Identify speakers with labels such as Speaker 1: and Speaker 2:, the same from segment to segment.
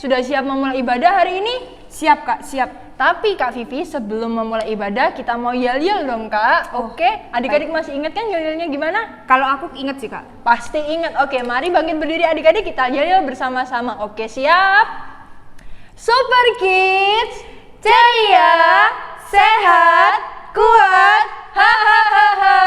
Speaker 1: sudah siap memulai ibadah hari ini?
Speaker 2: Siap Kak, siap.
Speaker 1: Tapi Kak Vivi, sebelum memulai ibadah kita mau yel-yel dong Kak. Oke, adik-adik masih ingat kan yel-yelnya gimana?
Speaker 2: Kalau aku ingat sih Kak.
Speaker 1: Pasti ingat. Oke, mari bangkit berdiri adik-adik, kita yel-yel bersama-sama. Oke, siap? Super Kids, ceria, sehat, kuat, hahaha.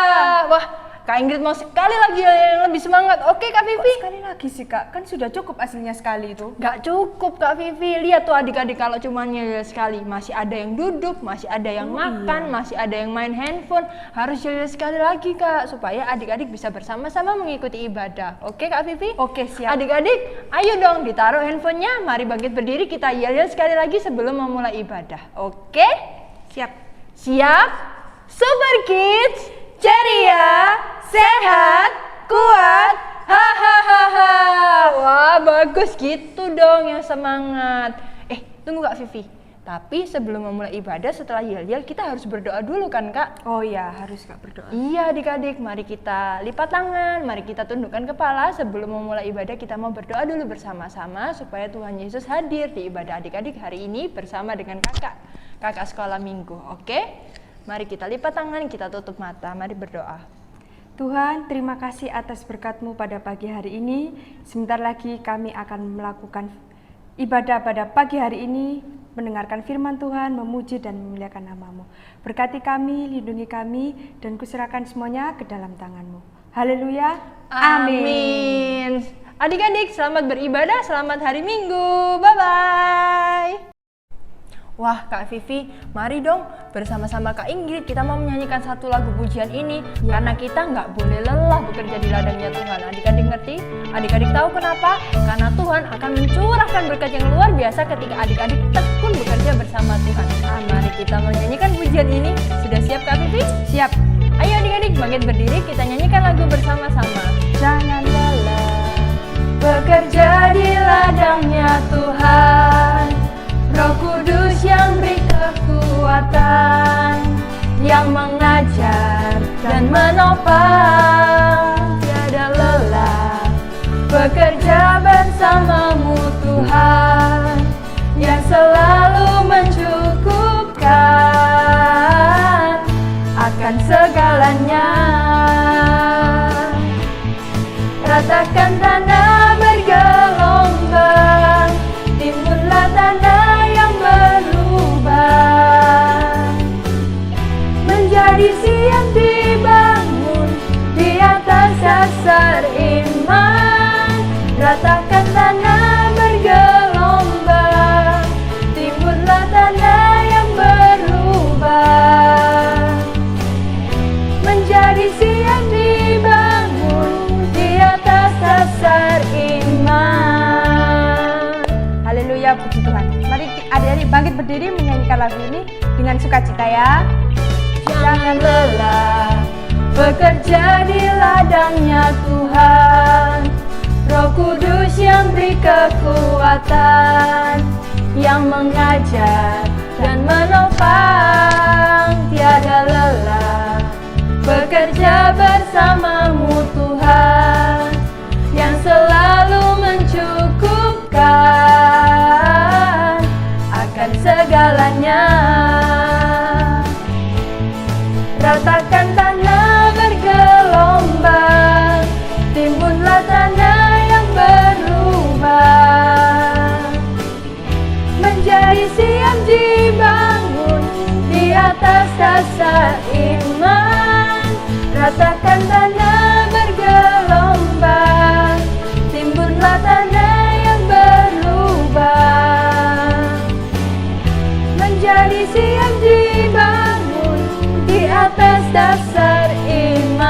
Speaker 1: Wah, Kak Ingrid mau sekali lagi yang lebih semangat. Oke Kak Vivi.
Speaker 2: Kok sekali lagi sih Kak, kan sudah cukup hasilnya sekali itu.
Speaker 1: Gak cukup Kak Vivi, lihat tuh adik-adik kalau cuma yel sekali. Masih ada yang duduk, masih ada yang makan, masih ada yang main handphone. Harus yel sekali lagi Kak, supaya adik-adik bisa bersama-sama mengikuti ibadah. Oke Kak Vivi?
Speaker 2: Oke, siap.
Speaker 1: Adik-adik, ayo dong ditaruh handphonenya. Mari bangkit berdiri, kita yel sekali lagi sebelum memulai ibadah. Oke?
Speaker 2: Siap.
Speaker 1: Siap? Super Kids, ceria, sehat, kuat, hahaha. Wah, bagus gitu dong yang semangat. Tunggu Kak Vivi. Tapi sebelum memulai ibadah setelah yel-yel kita harus berdoa dulu kan Kak?
Speaker 2: Oh iya, harus Kak berdoa.
Speaker 1: Iya adik-adik, mari kita lipat tangan, mari kita tundukkan kepala. Sebelum memulai ibadah kita mau berdoa dulu bersama-sama supaya Tuhan Yesus hadir di ibadah adik-adik hari ini bersama dengan kakak sekolah minggu. Oke? Mari kita lipat tangan, kita tutup mata, mari berdoa.
Speaker 2: Tuhan, terima kasih atas berkat-Mu pada pagi hari ini. Sebentar lagi kami akan melakukan ibadah pada pagi hari ini, mendengarkan firman Tuhan, memuji dan memuliakan nama-Mu. Berkati kami, lindungi kami, dan kuserahkan semuanya ke dalam tangan-Mu. Haleluya.
Speaker 1: Amin. Adik-adik, selamat beribadah, selamat hari Minggu. Bye-bye. Wah Kak Vivi, mari dong bersama-sama Kak Ingrid kita mau menyanyikan satu lagu pujian ini karena kita nggak boleh lelah bekerja di ladangnya Tuhan. Adik-adik ngerti? Adik-adik tahu kenapa? Karena Tuhan akan mencurahkan berkat yang luar biasa ketika adik-adik tekun bekerja bersama Tuhan. Mari kita menyanyikan pujian ini. Sudah siap Kak Vivi?
Speaker 2: Siap.
Speaker 1: Ayo adik-adik bangkit berdiri, kita nyanyikan lagu bersama-sama.
Speaker 2: Jangan lelah
Speaker 1: bekerja di ladangnya Tuhan. Roh Kudus yang beri kekuatan, yang mengajar dan menopang, tiada lelah bekerja bersamamu Tuhan, yang selalu mencukupkan akan segalanya. Ratakan tanah bergelombang, timbunlah tanah menjadi siap dibangun di atas dasar iman. Ratakan tanah bergelombang, timbunlah tanah yang berubah. Menjadi siap dibangun di atas dasar iman.
Speaker 2: Haleluya, puji Tuhan. Mari adik-adik bangkit berdiri menyanyikan lagu ini dengan sukacita ya.
Speaker 1: Jangan lelah bekerja di ladangnya Tuhan. Roh Kudus yang beri kekuatan, yang mengajar dan menopang, tiada lelah bekerja bersamamu Tuhan, yang selalu mencukupkan akan segalanya. Ratakan tanah bergelombang, timbunlah tanah yang berubah. Menjadi siap dibangun di atas dasar iman. Ratakan tanah bergelombang, timbunlah tanah yang berubah. Menjadi siap dibangun di atas dasar iman.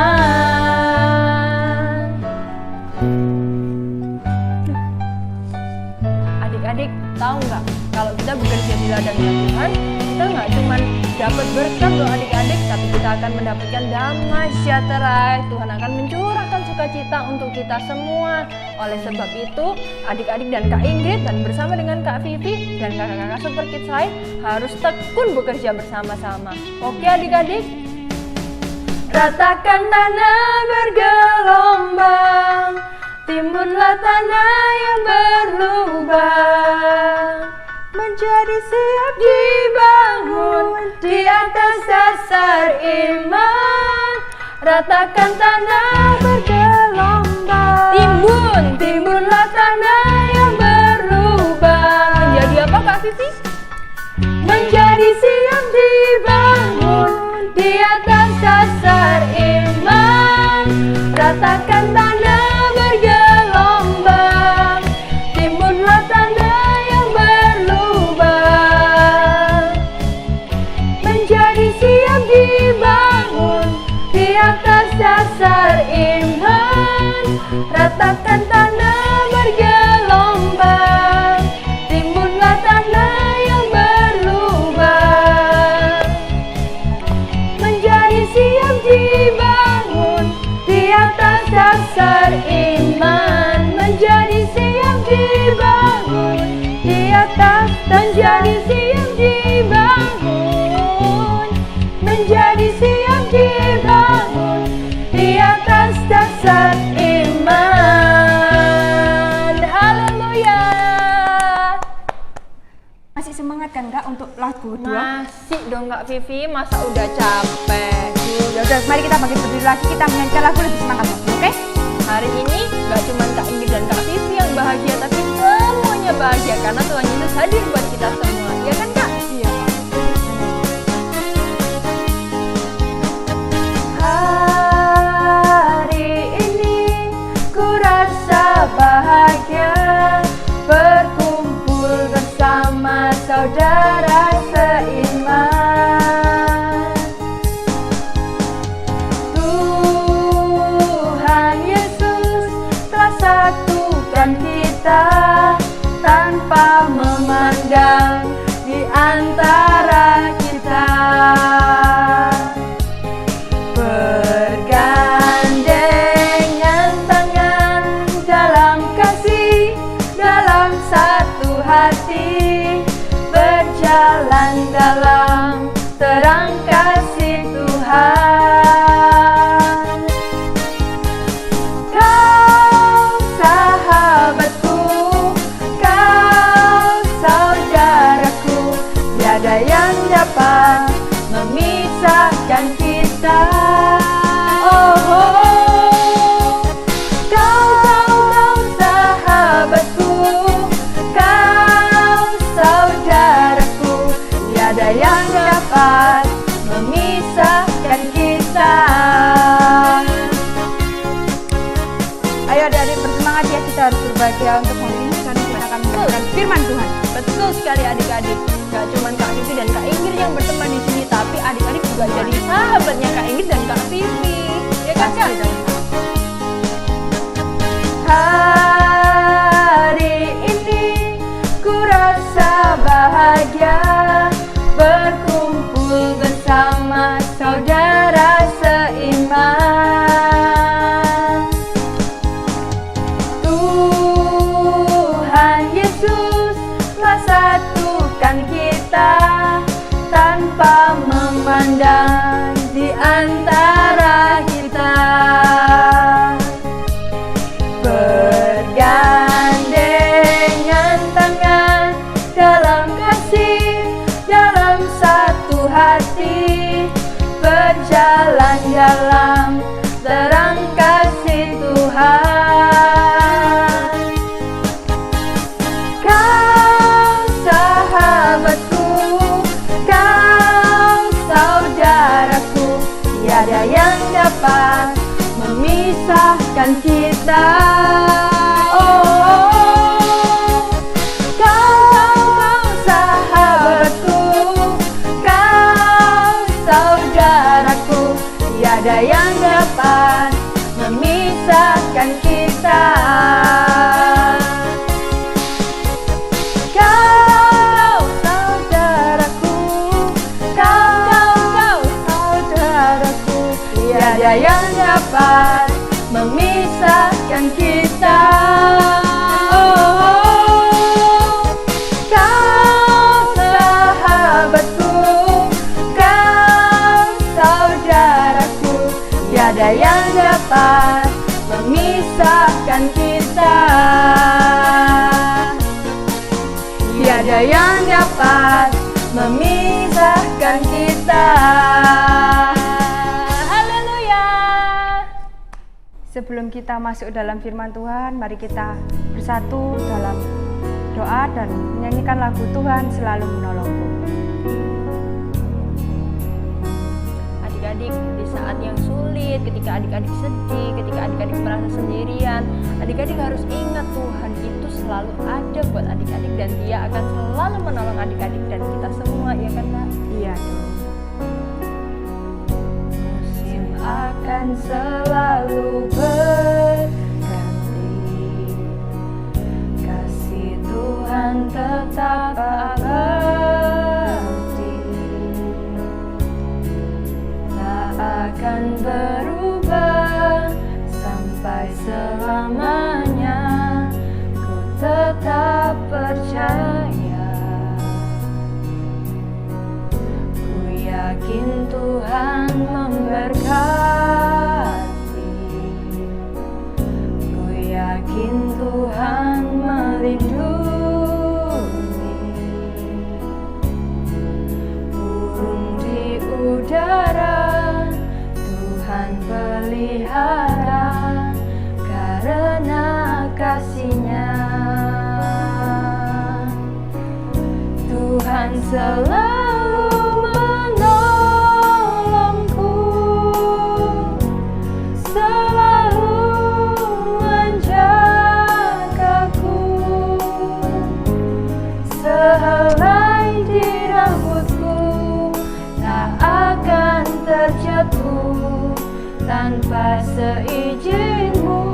Speaker 1: Adik-adik tahu nggak kalau kita bekerja di ladangnya Tuhan, kita nggak cuma dapat berkat loh adik-adik, tapi kita akan mendapatkan damai sejahtera. Tuhan akan mencurahkan sukacita untuk kita semua. Oleh sebab itu, adik-adik dan Kak Ingrid dan bersama dengan Kak Vivi dan kakak-kakak Super Kids lain harus tekun bekerja bersama-sama. Oke adik-adik? Ratakan tanah bergelombang, Timbunlah tanah yang berlubang, menjadi siap dibangun di atas dasar iman. Ratakan tanah bergelombang. Timbunlah tanah yang berlubang. Menjadi apa Kak Vivi? Menjadi siap dibangun di atas dasar iman. Ratakan tanah bergelombang. Timbunlah tanah yang berlubang. Menjadi siap dibangun di atas dasar iman. Ratakan tanah bergelombang. Timbunlah tanah yang berlubang. Menjadi siap dibangun di atas dasar iman. Menjadi siap dibangun di atas. Menjadi siap dibangun. Menjadi siap dibangun di atas dasar iman. Haleluya.
Speaker 2: Masih semangat kan Kak untuk lagu kedua?
Speaker 1: Masih dong Kak Vivi, masa udah capek?
Speaker 2: Ya udah, mari kita bangkit berdiri lagi, kita menyanyikan lagu lebih semangat lagi, oke?
Speaker 1: Hari ini gak cuma Kak Ingrid dan Kak Vivi yang bahagia, tapi semuanya bahagia karena Tuhan Yesus hadir buat kita semua. Ya kan Kak?
Speaker 2: Iya.
Speaker 1: Hari ini ku rasa bahagia, berkumpul bersama saudara seiman. Tuhan Yesus telah satukan kita tanpa memandang di antara kita. Bergandengan tangan dalam kasih, dalam satu hati, berjalan dalam terang kasih Tuhan. Kau sahabatku, kau saudaraku, tiada yang dapat memisahkan kita. Kau sahabatku, kau saudaraku, tiada yang dapat memisahkan kita.
Speaker 2: Ayo adik-adik bersemangat ya, kita harus berbahagia untuk hari ini karena kita akan mendengarkan firman Tuhan.
Speaker 1: Betul sekali adik-adik. Gak cuma Kak Vivi dan Kak Ingrid yang berteman di sini, tapi adik-adik juga jadi sahabatnya Kak Ingrid dan Kak Vivi. Ya kan Kak? Hari ini ku rasa bahagia, berkumpul bersama saudara seiman. Tuhan Yesus telah satukan kita tanpa memandang di antara kita. Bergandengan tangan dalam kasih, dalam satu hati, berjalan dalam terang kasih Tuhan. Kau sahabatku, kau saudaraku, tiada yang dapat memisahkan kita. Kau sahabatku, kau saudaraku, tiada yang dapat memisahkan kita. Kau saudaraku, kau saudaraku, tiada yang dapat memisahkan kita. Kau sahabatku, kau saudaraku, tiada yang dapat memisahkan memisahkan kita. Tiada yang dapat memisahkan kita. Haleluya.
Speaker 2: Sebelum kita masuk dalam firman Tuhan, mari kita bersatu dalam doa dan menyanyikan lagu Tuhan Selalu Menolongku.
Speaker 1: Adik-adik, di saat yang sulit, ketika adik-adik sedih, ketika adik-adik merasa sendirian, adik-adik harus ingat Tuhan itu selalu ada buat adik-adik dan Dia akan selalu menolong adik-adik dan kita semua, ya kan Kak?
Speaker 2: Iya dong.
Speaker 1: Musim akan selalu berganti, kasih Tuhan tetap abadi, tak akan berubah sampai selamanya. Ku tetap percaya, ku yakin Tuhan memberkati, ku yakin Tuhan melindungi. Burung di udara Tuhan pelihara karena kasih-Nya. Tuhan selalu menolongku, selalu menjagaku, sehelai di rambutku tak akan terjatuh tanpa seizin-Mu.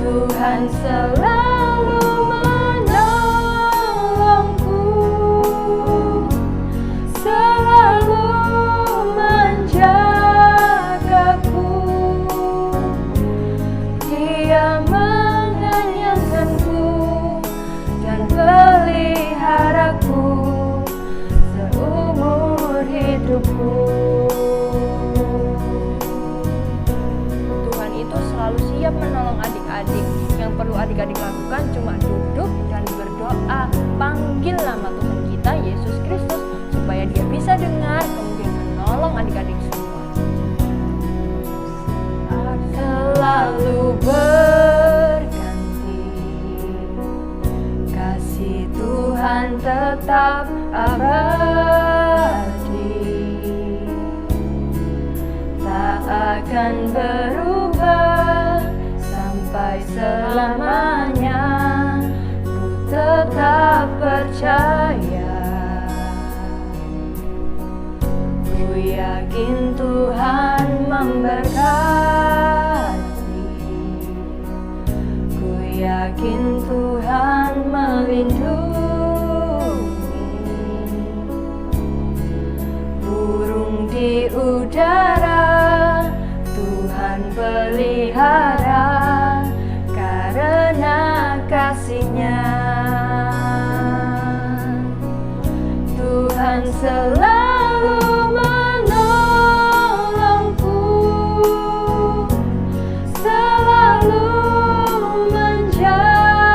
Speaker 1: Tuhan selalu menolongku, selalu menjagaku, Dia mengenyangkanku dan peliharaku seumur hidupku. Tuhan itu selalu siap menolong adik-adik. Yang perlu adik-adik lakukan cuma duduk dan berdoa, panggil nama Tuhan kita Yesus Kristus supaya Dia bisa dengar kemudian menolong adik-adik semua. Selalu berganti, kasih Tuhan tetap abadi, tak akan berubah sampai selamanya. Ku tetap percaya, ku yakin Tuhan memberkati, ku yakin Tuhan melindungi. Burung di udara Tuhan pelihara karena kasih-Nya. Tuhan selalu menolongku, selalu menjagaku,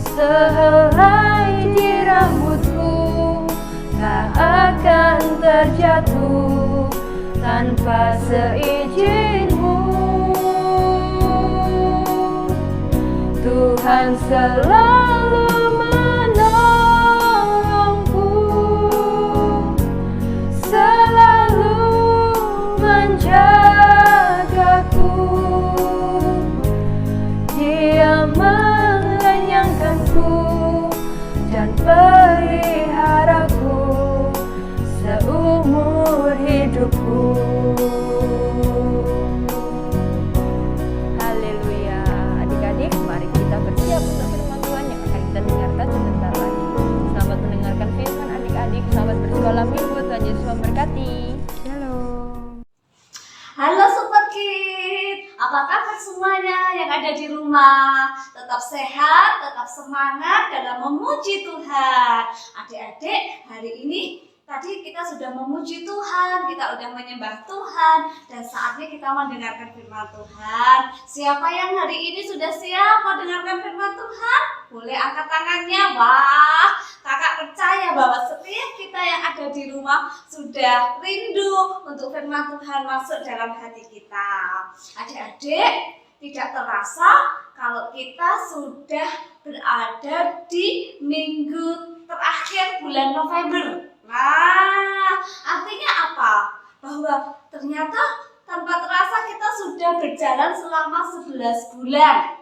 Speaker 1: sehelai di rambutku tak akan terjatuh tanpa seizin-Mu. Tuhan selalu menolongku, selalu menjagaku, Dia mengenyangkanku dan peliharaku seumur hidupku. Haleluya. Adik-adik, mari kita bersiap untuk firman Tuhan yang akan kita dengarkan sebentar lagi. Selamat mendengarkan firman adik-adik. Selamat bersekolah minggu. Tuhan Yesus memberkati.
Speaker 2: Shalom.
Speaker 3: Halo Super Kid, apa kabar semuanya yang ada di rumah? Tetap sehat, tetap semangat dalam memuji Tuhan. Adik-adik, hari ini tadi kita sudah memuji Tuhan, kita sudah menyembah Tuhan, dan saatnya kita mendengarkan firman Tuhan. Siapa yang hari ini sudah siap mendengarkan firman Tuhan? Boleh angkat tangannya. Wah, kakak percaya bahwa setiap kita yang ada di rumah sudah rindu untuk firman Tuhan masuk dalam hati kita. Adik-adik, tidak terasa kalau kita sudah berada di minggu terakhir bulan November. Nah, artinya apa? Bahwa ternyata tanpa terasa kita sudah berjalan selama 11 bulan.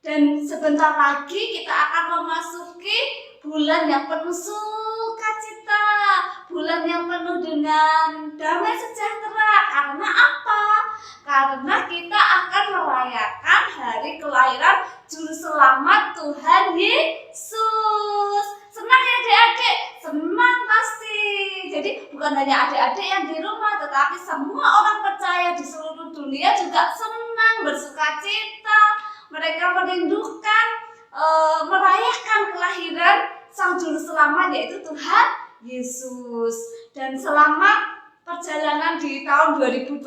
Speaker 3: Dan sebentar lagi kita akan memasuki bulan yang penuh sukacita, bulan yang penuh dengan damai sejahtera. Karena apa? Karena kita akan merayakan hari kelahiran Juru Selamat Tuhan Yesus. Senang ya adik-adik? Senang pasti. Jadi bukan hanya adik-adik yang di rumah, tetapi semua orang percaya di seluruh dunia juga senang, bersukacita. Mereka merindukan, merayakan kelahiran Sang Juru Selamat, yaitu Tuhan Yesus. Dan selama perjalanan di tahun 2021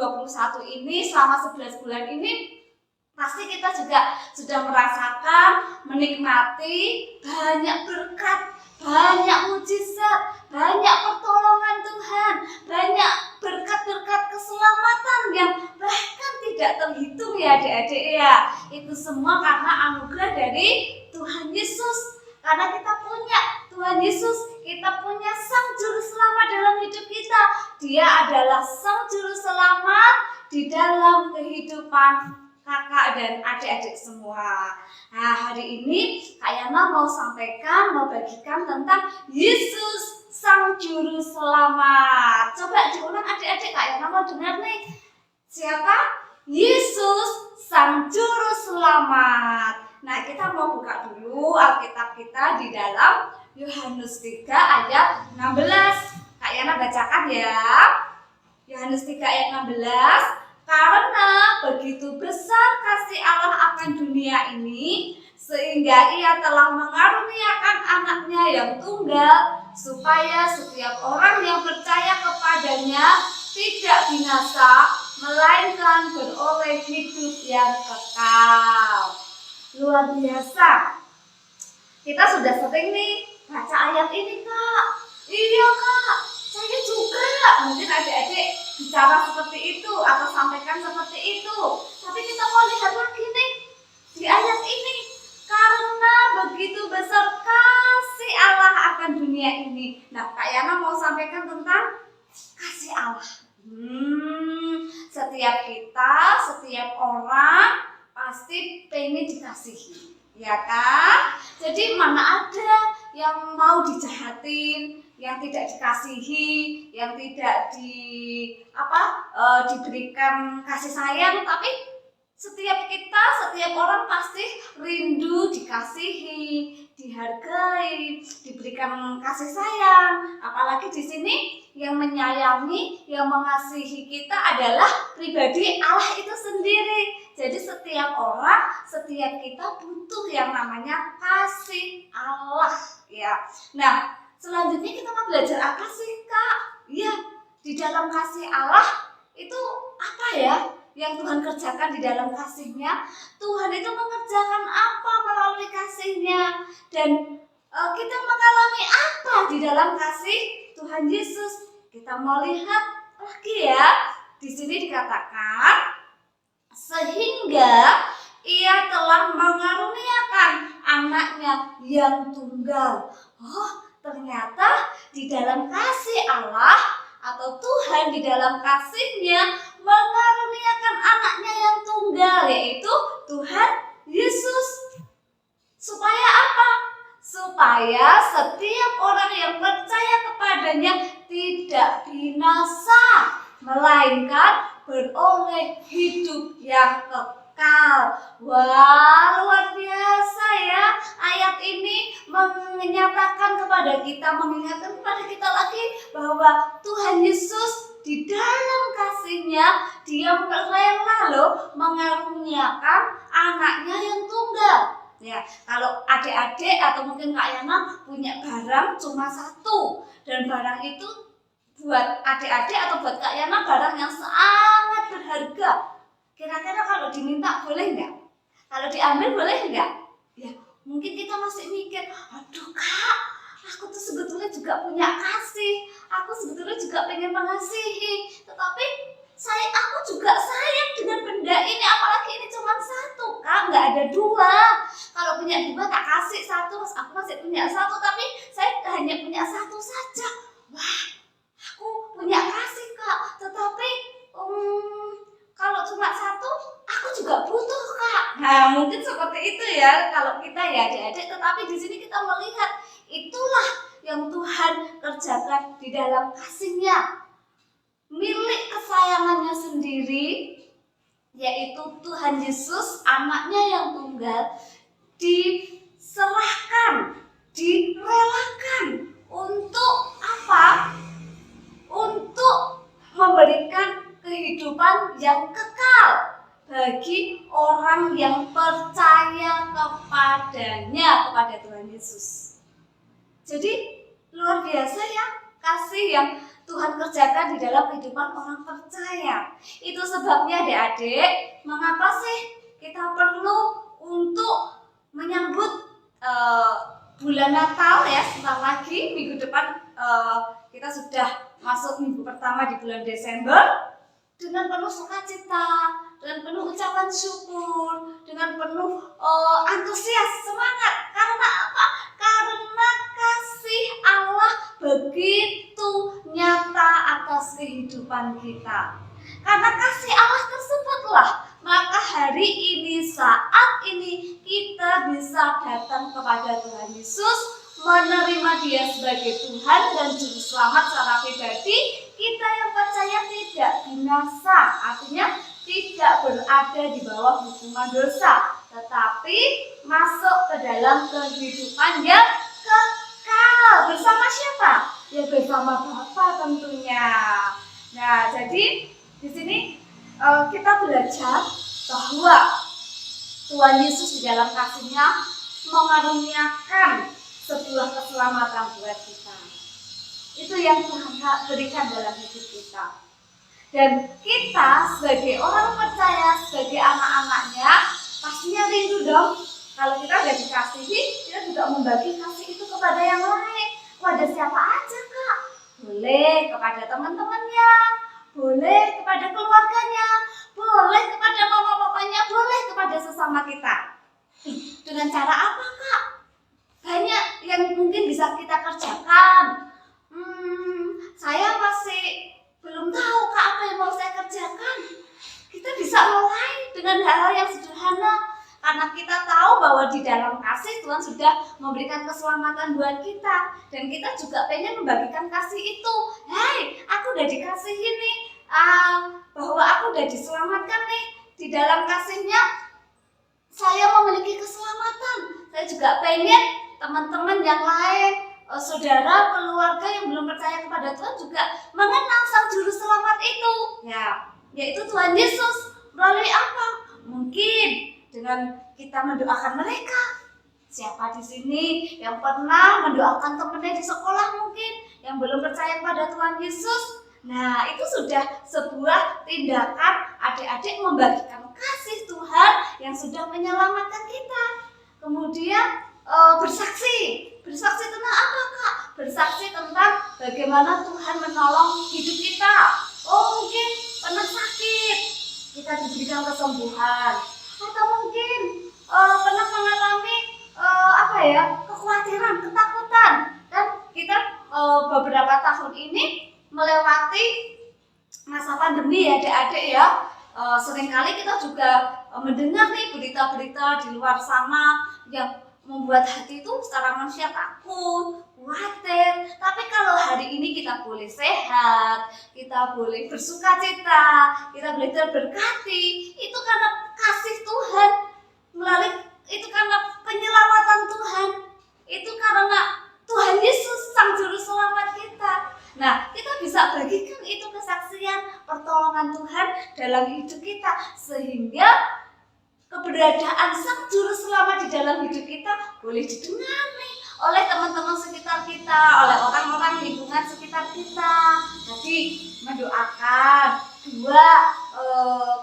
Speaker 3: ini, selama 11 bulan ini, pasti kita juga sudah merasakan, menikmati banyak berkat, banyak mujizat, banyak pertolongan Tuhan, banyak berkat-berkat keselamatan yang bahkan tidak terhitung ya adik-adik ya. Itu semua karena anugerah dari Tuhan Yesus. Karena kita punya Tuhan Yesus, kita punya Sang Juru Selamat dalam hidup kita. Dia adalah Sang Juru Selamat di dalam kehidupan kakak dan adik-adik semua. Nah, hari ini Kak Yana mau sampaikan, mau bagikan tentang Yesus Sang Juru Selamat. Coba diulang adik-adik, Kak Yana mau dengar nih. Siapa? Yesus Sang Juru Selamat. Nah, kita mau buka dulu Alkitab kita di dalam Yohanes 3 ayat 16. Kak Yana bacakan ya. Yohanes 3 ayat 16. Karena begitu besar kasih Allah akan dunia ini, sehingga Ia telah mengaruniakan anaknya yang tunggal, supaya setiap orang yang percaya kepadanya tidak binasa, melainkan beroleh hidup yang kekal. Luar biasa. Kita sudah sering nih baca ayat ini, Kak. Iya, Kak. Saya juga. Mungkin adik-adik bicara seperti itu atau sampaikan seperti itu. Tapi kita mau lihat lagi nih di ayat ini. Karena begitu besar kasih Allah akan dunia ini. Nah, Kak Yana mau sampaikan tentang kasih Allah. Setiap kita, setiap orang pasti pengen dikasihi, ya kan? Jadi mana ada yang mau dijahatin, yang tidak dikasihi, yang tidak diberikan kasih sayang, tapi setiap kita, setiap orang pasti rindu dikasihi, dihargai, diberikan kasih sayang. Apalagi di sini yang menyayangi, yang mengasihi kita adalah pribadi Allah itu sendiri. Jadi setiap orang, setiap kita butuh yang namanya kasih Allah, ya. Nah, selanjutnya kita mau belajar apa sih, Kak? Ya, di dalam kasih Allah itu apa ya yang Tuhan kerjakan di dalam kasih-Nya? Tuhan itu mengerjakan apa melalui kasih-Nya? Dan kita mengalami apa di dalam kasih Tuhan Yesus? Kita mau lihat lagi ya. Di sini dikatakan, sehingga Ia telah mengaruniakan anaknya yang tunggal. Oh, ternyata di dalam kasih Allah atau Tuhan di dalam kasih-Nya mengaruniakan anaknya yang tunggal, yaitu Tuhan Yesus. Supaya apa? Supaya setiap orang yang percaya kepadanya tidak binasa, melainkan beroleh hidup yang kekal. Wah, luar biasa ya. Ayat ini menyatakan kepada kita, mengingatkan kepada kita lagi bahwa Tuhan Yesus di dalam kasih-Nya, Dia rela loh mengaruniakan anaknya yang tunggal. Ya, kalau adik-adik atau mungkin Kak Yana punya barang cuma satu dan barang itu buat adik-adik atau buat Kak Yana barang yang sangat berharga. Kira-kira kalau diminta boleh nggak? Kalau diambil boleh nggak? Ya, mungkin kita masih mikir, aduh Kak, aku tuh sebetulnya juga punya kasih, aku sebetulnya juga pengen mengasihi, tetapi aku juga sayang dengan benda ini, apalagi ini cuma satu Kak, nggak ada dua. Kalau punya dua tak kasih satu, aku masih punya satu, tapi saya hanya punya satu saja. Wah, aku punya kasih Kak, tetapi kalau cuma satu, aku juga butuh Kak. Nah, mungkin seperti itu ya kalau kita ya adik-adik. Tetapi di sini kita melihat itulah yang Tuhan kerjakan di dalam kasih-Nya, milik kesayangannya sendiri, yaitu Tuhan Yesus, anaknya yang tunggal, diserahkan, direlakan untuk apa? Untuk memberikan kehidupan yang kekal bagi orang yang percaya kepadanya, kepada Tuhan Yesus. Jadi luar biasa ya kasih yang Tuhan kerjakan di dalam kehidupan orang percaya. Itu sebabnya adik-adik, mengapa sih kita perlu untuk menyambut bulan Natal ya, sebentar lagi minggu depan kita sudah masuk minggu pertama di bulan Desember, dengan penuh sukacita, dengan penuh ucapan syukur, dengan penuh antusias, semangat. Karena apa? Karena kasih Allah begitu nyata atas kehidupan kita. Karena kasih Allah tersebutlah, maka hari ini, saat ini kita bisa datang kepada Tuhan Yesus, menerima Dia sebagai Tuhan dan Juru Selamat secara pribadi. Kita yang percaya tidak binasa, artinya tidak berada di bawah hukuman dosa, tetapi masuk ke dalam kehidupan yang kekal. Bersama siapa? Ya bersama Bapa tentunya. Nah, jadi di sini kita belajar bahwa Tuhan Yesus di dalam kasih-Nya mengaruniakan sebuah keselamatan buat kita. Itu yang Tuhan berikan dalam hidup kita. Dan kita sebagai orang percaya, sebagai anak-anaknya, pastinya rindu dong. Kalau kita udah dikasihi, kita juga membagi kasih itu kepada yang lain. Kepada siapa aja Kak? Boleh kepada teman-temannya, boleh kepada keluarganya, boleh kepada mama-papanya, boleh kepada sesama kita. Dengan cara apa Kak? Banyak yang mungkin bisa kita kerjakan. Saya masih belum tahu Kak apa yang mau saya kerjakan. Kita bisa mulai dengan hal-hal yang sederhana, karena kita tahu bahwa di dalam kasih Tuhan sudah memberikan keselamatan buat kita, dan kita juga pengen membagikan kasih itu. Hai, aku udah dikasihi nih, bahwa aku udah diselamatkan nih, di dalam kasih-Nya saya memiliki keselamatan. Saya juga pengen teman-teman yang lain, saudara, keluarga yang belum percaya kepada Tuhan juga mengenal Sang Juru Selamat itu, ya, yaitu Tuhan Yesus. Melalui apa? Mungkin dengan kita mendoakan mereka. Siapa di sini yang pernah mendoakan temannya di sekolah mungkin yang belum percaya kepada Tuhan Yesus? Nah, itu sudah sebuah tindakan adik-adik membagikan kasih Tuhan yang sudah menyelamatkan kita. Kemudian bersaksi tentang apa Kak? Bersaksi tentang bagaimana Tuhan menolong hidup kita. Oh, mungkin pernah sakit, kita diberikan kesembuhan, atau mungkin pernah mengalami kekhawatiran, ketakutan, dan kita beberapa tahun ini melewati masa pandemi ya adik-adik ya. Seringkali kita juga mendengar nih berita-berita di luar sana yang membuat hati itu secara manusia takut, khawatir. Tapi kalau hari ini kita boleh sehat, kita boleh bersukacita, kita boleh terberkati, itu karena kasih Tuhan, itu karena penyelamatan Tuhan, itu karena Tuhan Yesus Sang Juru Selamat kita. Nah, kita bisa bagikan itu kesaksian pertolongan Tuhan dalam hidup kita, sehingga keberadaan Sang Juru Selamat di dalam hidup kita boleh didengar nih oleh teman-teman sekitar kita, oleh orang-orang lingkungan sekitar kita. Jadi mendoakan, dua,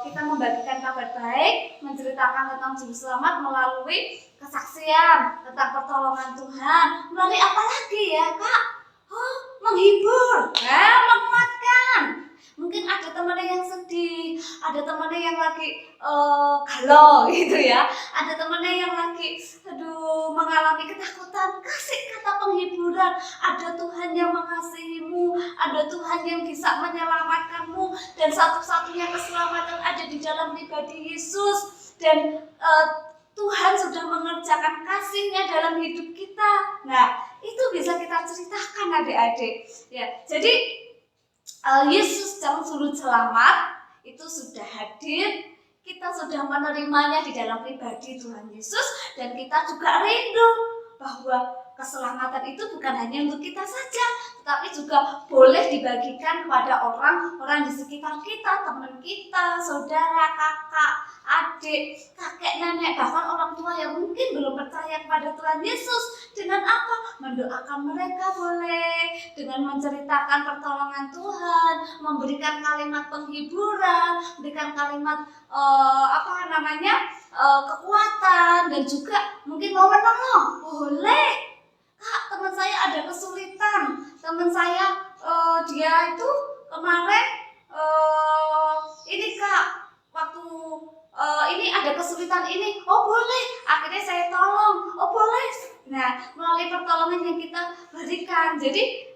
Speaker 3: kita membagikan kabar baik, menceritakan tentang Juru Selamat melalui kesaksian tentang pertolongan Tuhan. Melalui apa lagi ya Kak? Menghibur, menguatkan. Mungkin ada temannya yang sedih, ada temannya yang lagi galau gitu ya, ada temannya yang lagi mengalami ketakutan. Kasih kata penghiburan. Ada Tuhan yang mengasihimu, ada Tuhan yang bisa menyelamatkanmu, dan satu-satunya keselamatan ada di dalam pribadi Yesus. Dan Tuhan sudah mengerjakan kasih-Nya dalam hidup kita. Nah, itu bisa kita ceritakan adik-adik ya. Jadi Yesus Sang Juru Selamat itu sudah hadir, kita sudah menerimanya di dalam pribadi Tuhan Yesus, dan kita juga rindu bahwa keselamatan itu bukan hanya untuk kita saja, tetapi juga boleh dibagikan kepada orang-orang di sekitar kita, teman kita, saudara, kakak, adik, kakek, nenek, bahkan orang tua yang mungkin belum percaya kepada Tuhan Yesus. Dengan apa? Mendoakan mereka boleh, dengan menceritakan pertolongan Tuhan, memberikan kalimat penghiburan, memberikan kalimat kekuatan, dan juga mungkin mau menolong. Boleh. Kak, teman saya ada kesulitan, teman saya dia itu kemarin ini Kak, waktu ini ada kesulitan ini. Oh boleh, akhirnya saya tolong. Oh boleh. Nah, melalui pertolongan yang kita berikan, jadi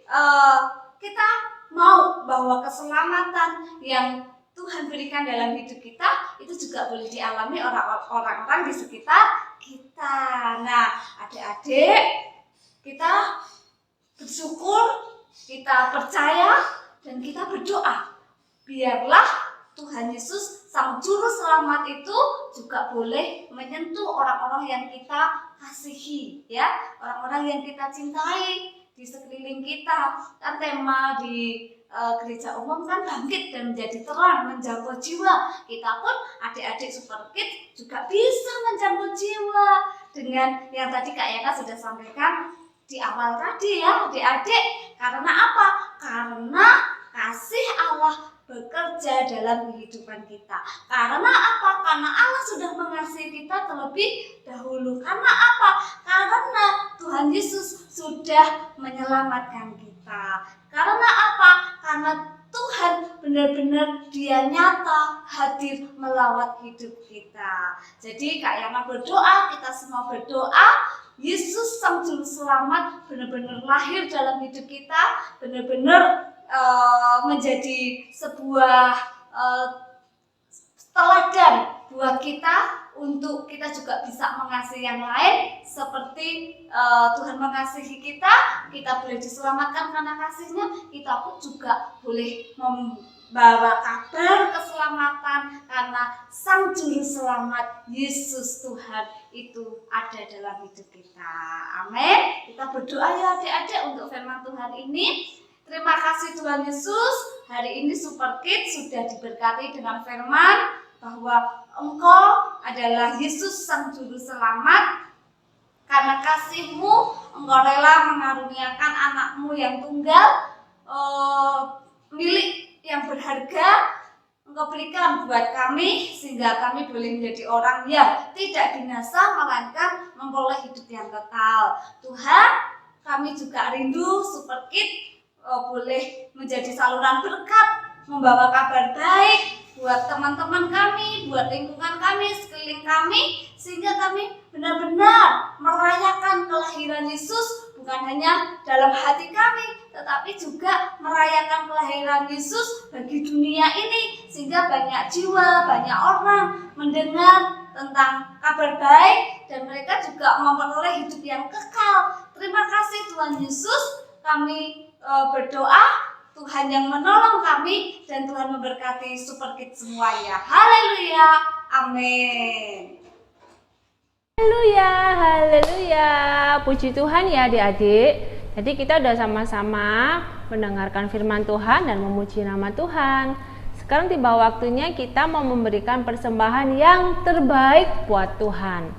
Speaker 3: kita mau bahwa keselamatan yang Tuhan berikan dalam hidup kita itu juga boleh dialami orang-orang di sekitar kita. Nah, adik-adik, kita bersyukur, kita percaya, dan kita berdoa. Biarlah Tuhan Yesus Sang Juru Selamat itu juga boleh menyentuh orang-orang yang kita kasihi, ya, orang-orang yang kita cintai di sekeliling kita. Kan tema di gereja umum kan bangkit dan menjadi terang, menjangkau jiwa. Kita pun adik-adik Super Kids juga bisa menjangkau jiwa dengan yang tadi Kak Yana sudah sampaikan di awal tadi ya adik-adik. Karena apa? Karena kasih Allah bekerja dalam kehidupan kita. Karena apa? Karena Allah sudah mengasihi kita terlebih dahulu. Karena apa? Karena Tuhan Yesus sudah menyelamatkan kita. Karena apa? Karena Tuhan benar-benar Dia nyata hadir melawat hidup kita. Jadi Kak Yana berdoa, kita semua berdoa, Yesus Sang Juru Selamat benar-benar lahir dalam hidup kita, benar-benar menjadi sebuah teladan buat kita untuk kita juga bisa mengasihi yang lain seperti Tuhan mengasihi kita. Kita boleh diselamatkan karena kasih-Nya, kita pun juga boleh membawa kabar keselamatan karena Sang Juru Selamat Yesus Tuhan itu ada dalam hidup kita. Amin. Kita berdoa ya adik-adik untuk firman Tuhan ini. Terima kasih Tuhan Yesus, hari ini Super Kids sudah diberkati dengan firman bahwa Engkau adalah Yesus Sang Juru Selamat. Karena kasih-Mu, Engkau rela mengaruniakan anak-Mu yang tunggal, milik yang berharga, Engkau berikan buat kami, sehingga kami boleh menjadi orang yang tidak binasa, melainkan memperoleh hidup yang kekal. Tuhan, kami juga rindu Super Kids boleh menjadi saluran berkat, membawa kabar baik buat teman-teman kami, buat lingkungan kami, sekeliling kami, sehingga kami benar-benar merayakan kelahiran Yesus bukan hanya dalam hati kami, tetapi juga merayakan kelahiran Yesus bagi dunia ini, sehingga banyak jiwa, banyak orang mendengar tentang kabar baik dan mereka juga memperoleh hidup yang kekal. Terima kasih Tuhan Yesus, kami berdoa Tuhan yang menolong kami dan Tuhan memberkati Super Kids semuanya. Haleluya, amin.
Speaker 4: Haleluya, haleluya. Puji Tuhan ya adik-adik. Jadi kita udah sama-sama mendengarkan firman Tuhan dan memuji nama Tuhan. Sekarang tiba waktunya kita mau memberikan persembahan yang terbaik buat Tuhan.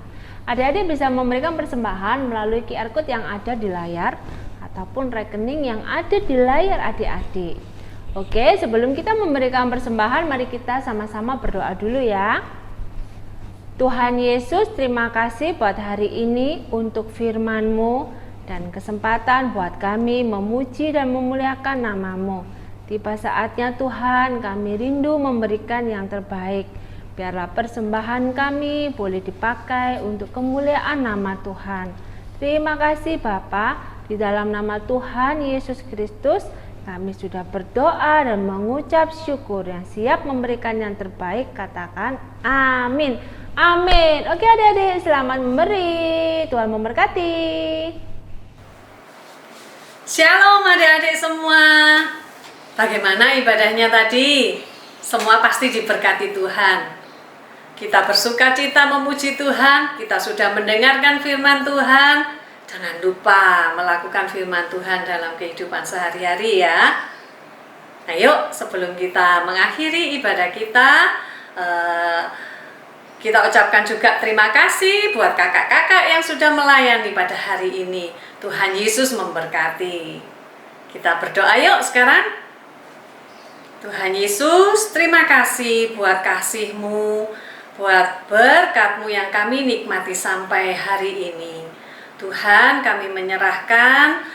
Speaker 4: Adik-adik bisa memberikan persembahan melalui QR code yang ada di layar ataupun rekening yang ada di layar adik-adik. Oke, sebelum kita memberikan persembahan, mari kita sama-sama berdoa dulu ya. Tuhan Yesus, terima kasih buat hari ini untuk firman-Mu dan kesempatan buat kami memuji dan memuliakan nama-Mu. Tiba saatnya Tuhan, kami rindu memberikan yang terbaik. Biarlah persembahan kami boleh dipakai untuk kemuliaan nama Tuhan. Terima kasih Bapa, di dalam nama Tuhan Yesus Kristus, kami sudah berdoa dan mengucap syukur. Yang siap memberikan yang terbaik, katakan amin. Amin. Oke adik-adik, selamat memberi. Tuhan memberkati.
Speaker 5: Shalom adik-adik semua. Bagaimana ibadahnya tadi? Semua pasti diberkati Tuhan. Kita bersuka cita memuji Tuhan. Kita sudah mendengarkan firman Tuhan. Jangan lupa melakukan firman Tuhan dalam kehidupan sehari-hari ya. Ayo sebelum kita mengakhiri ibadah kita, kita ucapkan juga terima kasih buat kakak-kakak yang sudah melayani pada hari ini. Tuhan Yesus memberkati. Kita berdoa yuk sekarang. Tuhan Yesus, terima kasih buat kasih-Mu, buat berkat-Mu yang kami nikmati sampai hari ini. Tuhan, kami menyerahkan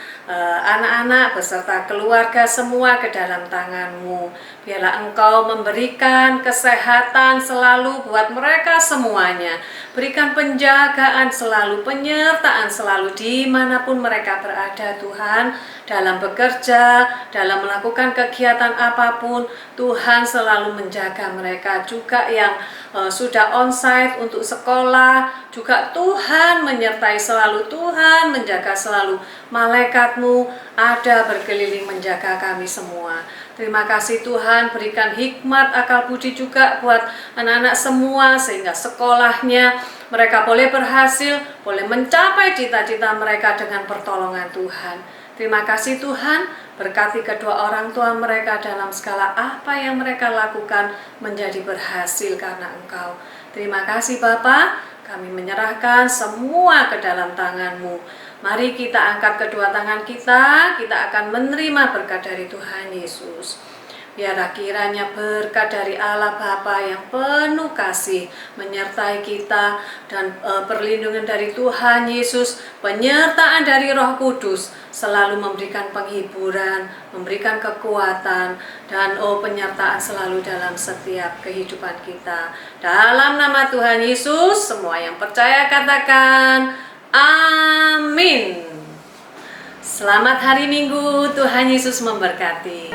Speaker 5: anak-anak beserta keluarga semua ke dalam tangan-Mu. Biarlah Engkau memberikan kesehatan selalu buat mereka semuanya. Berikan penjagaan selalu, penyertaan selalu dimanapun mereka berada Tuhan. Dalam bekerja, dalam melakukan kegiatan apapun, Tuhan selalu menjaga mereka. Juga yang sudah onsite untuk sekolah, juga Tuhan menyertai selalu. Tuhan menjaga selalu. Malaikat-Mu ada berkeliling menjaga kami semua. Terima kasih Tuhan, berikan hikmat, akal budi juga buat anak-anak semua, sehingga sekolahnya mereka boleh berhasil, boleh mencapai cita-cita mereka dengan pertolongan Tuhan. Terima kasih Tuhan, berkati kedua orang tua mereka dalam segala apa yang mereka lakukan menjadi berhasil karena Engkau. Terima kasih Bapa, kami menyerahkan semua ke dalam tangan-Mu. Mari kita angkat kedua tangan kita akan menerima berkat dari Tuhan Yesus. Biarlah kiranya berkat dari Allah Bapa yang penuh kasih menyertai kita dan perlindungan dari Tuhan Yesus, penyertaan dari Roh Kudus selalu memberikan penghiburan, memberikan kekuatan dan penyertaan selalu dalam setiap kehidupan kita. Dalam nama Tuhan Yesus, semua yang percaya katakan amin. Selamat hari Minggu, Tuhan Yesus memberkati.